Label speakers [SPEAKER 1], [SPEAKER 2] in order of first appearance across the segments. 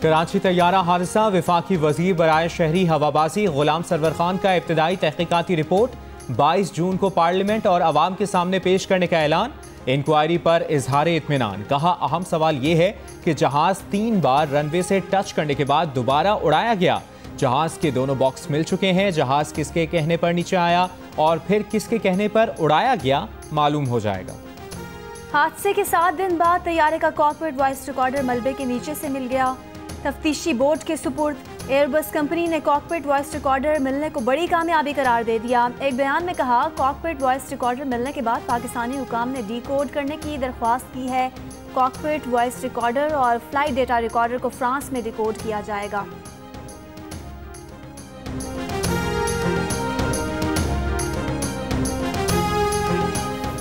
[SPEAKER 1] कराची तैयारा हादसा, विफाकी वजीर बराए शहरी हवाबाजी गुलाम सरवर खान का इब्तदाई तहकीकाती रिपोर्ट 22 जून को पार्लियामेंट और अवाम के सामने पेश करने का ऐलान। इंक्वायरी पर इजहार इत्मीनान। कहा, अहम सवाल ये है कि जहाज 3 बार रनवे से टच करने के बाद दोबारा उड़ाया गया। जहाज के दोनों बॉक्स मिल चुके हैं। जहाज किसके कहने पर नीचे आया और फिर किसके कहने पर उड़ाया गया, मालूम हो जाएगा।
[SPEAKER 2] हादसे के 7 दिन बाद तैयारे का कॉकपिट वॉइस रिकॉर्डर मलबे के नीचे से मिल गया। तफ्तीशी बोर्ड के सुपुर्द। एयरबस कंपनी ने कॉकपिट वॉइस रिकॉर्डर मिलने को बड़ी कामयाबी करार दे दिया। एक बयान में कहा, कॉकपिट वॉइस रिकॉर्डर मिलने के बाद पाकिस्तानी हुकाम ने डिकोड करने की दरख्वास्त की है। कॉकपिट वॉइस रिकॉर्डर और फ्लाइट डेटा रिकॉर्डर को फ्रांस में डिकोड किया जाएगा।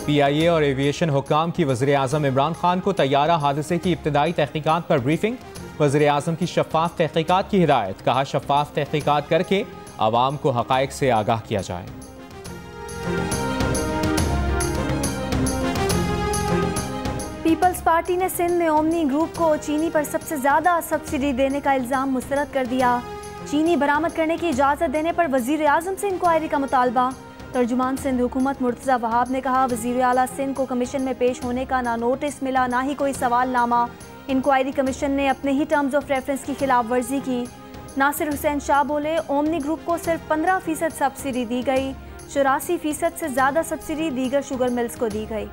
[SPEAKER 1] PIA और एविएशन हुक्काम की वज़ीर-ए-आज़म इमरान खान को तैयारा हादसे की इब्तदाई तहकीकात पर ब्रीफिंग। वज़ीर-ए-आज़म की शफ़ाफ तहकीकात की हिदायत। कहा, शफ़ाफ तहकीकात करके आवाम को हक़ाइक़ से आगाह किया जाए।
[SPEAKER 2] पीपल्स पार्टी ने सिंध में ओमनी ग्रुप को चीनी पर सबसे ज़्यादा सब्सिडी देने का इल्ज़ाम मुस्तरद कर दिया। चीनी बरामद करने की इजाज़त देने पर वज़ीर-ए-आज़म से इंक्वायरी का मुतालबा। तर्जुमान सिंध हुकूमत मुर्तज़ा वहाब ने कहा, वज़ीर आला सिंध को कमीशन में पेश होने का ना नोटिस मिला, ना ही कोई सवालनामा। इंक्वायरी कमीशन ने अपने ही टर्म्स ऑफ रेफरेंस की खिलाफ वर्जी की। नासिर हुसैन शाह बोले, ओमनी ग्रुप को सिर्फ 15% सब्सिडी दी गई। 84% से ज़्यादा सब्सिडी दीगर शुगर मिल्स को दी गई।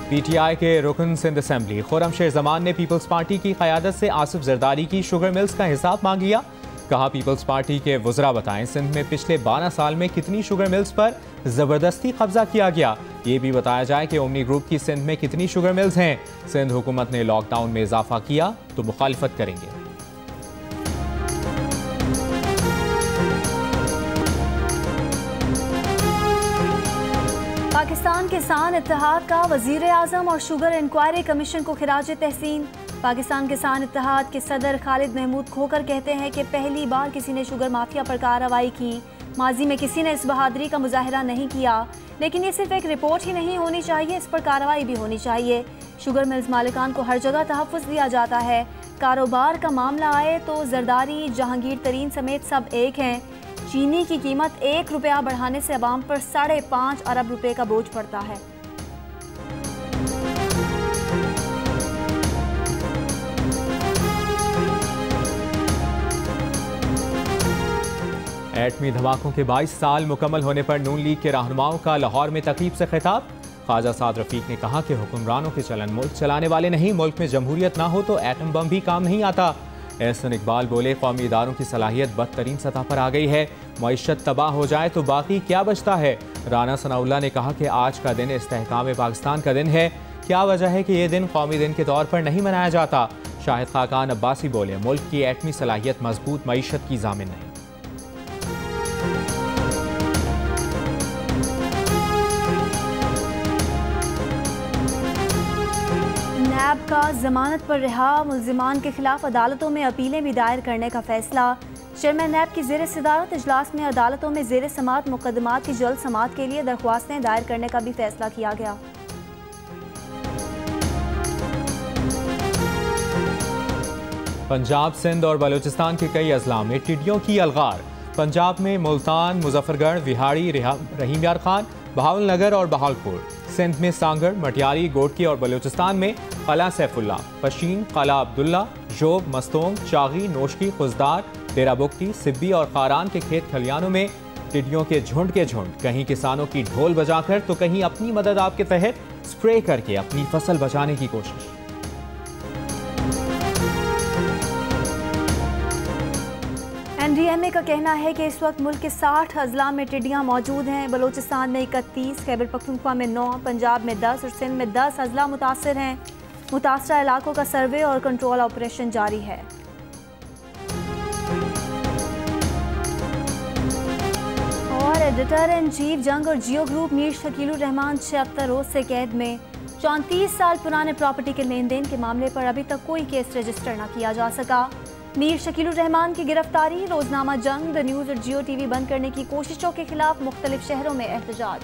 [SPEAKER 1] PTI के रुकन सिंध असेंबली खुर्रमशेर जमान ने पीपल्स पार्टी की क़यादत से आसिफ जरदारी की शुगर मिल्स का हिसाब मांग लिया। कहा, पीपल्स पार्टी के वज़रा बताएं सिंध में पिछले 12 साल में कितनी शुगर मिल्स पर ज़बरदस्ती कब्जा किया गया। ये भी बताया जाए कि ओमनी ग्रुप की सिंध में कितनी शुगर मिल्स हैं। सिंध हुकूमत ने लॉकडाउन में इजाफा किया तो मुखालिफत करेंगे।
[SPEAKER 2] पाकिस्तान किसान इत्तेहाद का वज़ीर-ए-आज़म और शुगर इंक्वायरी कमीशन को खिराज तहसीन। पाकिस्तान किसान इत्तेहाद के सदर खालिद महमूद खोकर कहते हैं कि पहली बार किसी ने शुगर माफिया पर कार्रवाई की। माजी में किसी ने इस बहादुरी का मुजाहिरा नहीं किया, लेकिन ये सिर्फ एक रिपोर्ट ही नहीं होनी चाहिए, इस पर कार्रवाई भी होनी चाहिए। शुगर मिल्स मालिकान को हर जगह तहफ़्फ़ुज़ दिया जाता है। कारोबार का मामला आए तो जरदारी, जहांगीर तरीन समेत सब एक हैं। चीनी की कीमत 1 रुपया बढ़ाने से अवाम पर 5.5 अरब रुपए का बोझ पड़ता है।
[SPEAKER 1] एटमी धमाकों के 22 साल मुकम्मल होने पर नून लीग के रहनुमाओं का लाहौर में तकरीब से खिताब। ख्वाजा साद रफीक ने कहा कि हुक्मरानों के चलन मुल्क चलाने वाले नहीं, मुल्क में जमहूरियत ना हो तो एटम बम भी काम नहीं आता। एहसन इकबाल बोले, कौमी इदारों की सलाहियत बदतरीन सतह पर आ गई है। मईशत तबाह हो जाए तो बाकी क्या बचता है। राना सनाउल्लाह ने कहा कि आज का दिन इस्तेहकाम पाकिस्तान का दिन है। क्या वजह है कि ये दिन कौमी दिन के तौर पर नहीं मनाया जाता। शाहिद खाकान अब्बासी बोले, मुल्क की एटमी सलाहियत मजबूत मईशत की जामिन नहीं।
[SPEAKER 2] नैब का जमानत पर रिहा मुल्जिमान के खिलाफ अदालतों में अपीलें भी दायर करने का फैसला। चेयरमैन नैब की ज़ेर सदारत इजलास में अदालतों में ज़ेर समात मुकदमात की जल्द समात के लिए दरख्वास्तें दायर करने का भी फैसला किया गया।
[SPEAKER 1] पंजाब, सिंध और बलूचिस्तान के कई अजला में टिड्डियों की अलगार। पंजाब में मुल्तान, मुजफ्फरगढ़, विहाड़ी, रहीम यार खान, बहावलनगर और बहावलपुर। सिंध में सांगड़, मटियारी, गोडकी और बलूचिस्तान में कला सैफुल्ला, पशीन, कला अब्दुल्ला, जोब, मस्तोंग, चागी, नोशकी, खुजदार, डेरा बुगटी, सिब्बी और खारान के खेत खलियानों में टिड्डियों के झुंड कहीं किसानों की ढोल बजाकर तो कहीं अपनी मदद आपके तहत स्प्रे करके अपनी फसल बचाने की कोशिश।
[SPEAKER 2] NDMA का कहना है कि इस वक्त मुल्क के 60 अजला में टिड्डियाँ मौजूद हैं। बलूचिस्तान में 31, खैबर पख्तूनख्वा में 9, पंजाब में 10 और सिंध में 10 अजला मुतासर हैं। मुतासरा इलाकों का सर्वे और कंट्रोल ऑपरेशन जारी है। और एडिटर इन चीफ जंग और जियो ग्रुप मीर शकीलुर रहमान 76 रोज से कैद में। 34 साल पुराने प्रॉपर्टी के लेन देन के मामले पर अभी तक कोई केस रजिस्टर न किया जा सका। मीर शकीलुर रहमान की गिरफ्तारी, रोजनामा जंग, द न्यूज और जियो टीवी बंद करने की कोशिशों के खिलाफ मुख्तलिफ शहरों में एहतजाज।